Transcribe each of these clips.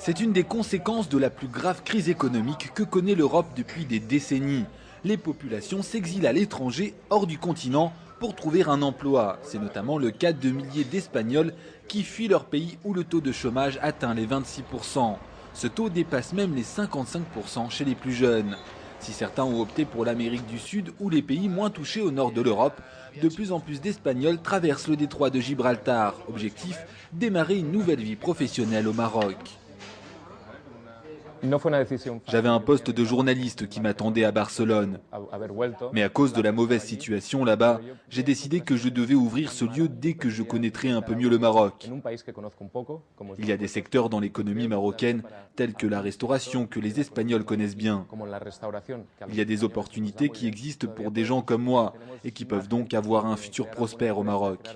C'est une des conséquences de la plus grave crise économique que connaît l'Europe depuis des décennies. Les populations s'exilent à l'étranger, hors du continent, pour trouver un emploi. C'est notamment le cas de milliers d'Espagnols qui fuient leur pays où le taux de chômage atteint les 26%. Ce taux dépasse même les 55% chez les plus jeunes. Si certains ont opté pour l'Amérique du Sud ou les pays moins touchés au nord de l'Europe, de plus en plus d'Espagnols traversent le détroit de Gibraltar. Objectif, démarrer une nouvelle vie professionnelle au Maroc. J'avais un poste de journaliste qui m'attendait à Barcelone. Mais à cause de la mauvaise situation là-bas, j'ai décidé que je devais ouvrir ce lieu dès que je connaîtrais un peu mieux le Maroc. Il y a des secteurs dans l'économie marocaine, tels que la restauration, que les Espagnols connaissent bien. Il y a des opportunités qui existent pour des gens comme moi et qui peuvent donc avoir un futur prospère au Maroc.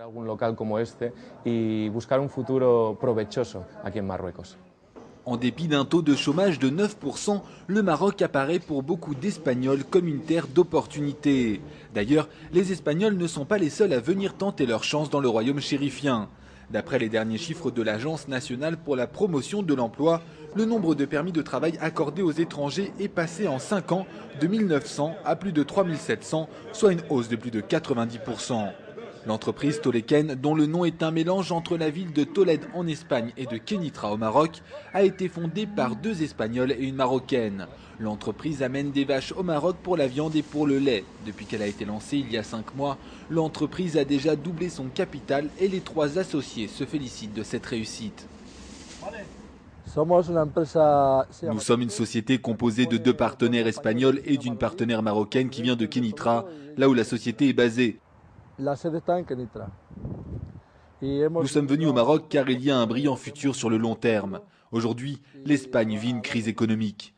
En dépit d'un taux de chômage de 9%, le Maroc apparaît pour beaucoup d'Espagnols comme une terre d'opportunités. D'ailleurs, les Espagnols ne sont pas les seuls à venir tenter leur chance dans le royaume chérifien. D'après les derniers chiffres de l'Agence nationale pour la promotion de l'emploi, le nombre de permis de travail accordés aux étrangers est passé en 5 ans de 1900 à plus de 3700, soit une hausse de plus de 90%. L'entreprise Toleken, dont le nom est un mélange entre la ville de Tolède en Espagne et de Kénitra au Maroc, a été fondée par 2 Espagnols et une Marocaine. L'entreprise amène des vaches au Maroc pour la viande et pour le lait. Depuis qu'elle a été lancée il y a 5 mois, l'entreprise a déjà doublé son capital et les 3 associés se félicitent de cette réussite. Nous sommes une société composée de 2 partenaires espagnols et d'une partenaire marocaine qui vient de Kénitra, là où la société est basée. Nous sommes venus au Maroc car il y a un brillant futur sur le long terme. Aujourd'hui, l'Espagne vit une crise économique.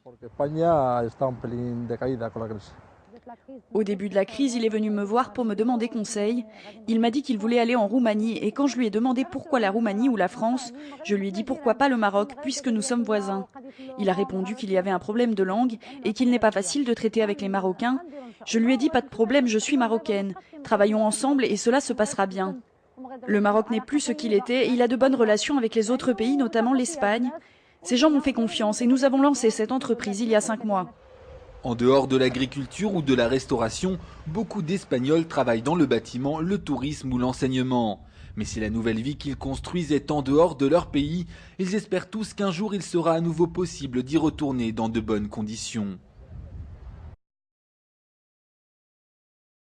Au début de la crise, il est venu me voir pour me demander conseil. Il m'a dit qu'il voulait aller en Roumanie et quand je lui ai demandé pourquoi la Roumanie ou la France, je lui ai dit pourquoi pas le Maroc puisque nous sommes voisins. Il a répondu qu'il y avait un problème de langue et qu'il n'est pas facile de traiter avec les Marocains. Je lui ai dit pas de problème, je suis marocaine. Travaillons ensemble et cela se passera bien. Le Maroc n'est plus ce qu'il était et il a de bonnes relations avec les autres pays, notamment l'Espagne. Ces gens m'ont fait confiance et nous avons lancé cette entreprise il y a 5 mois. En dehors de l'agriculture ou de la restauration, beaucoup d'Espagnols travaillent dans le bâtiment, le tourisme ou l'enseignement. Mais si la nouvelle vie qu'ils construisent est en dehors de leur pays, ils espèrent tous qu'un jour il sera à nouveau possible d'y retourner dans de bonnes conditions.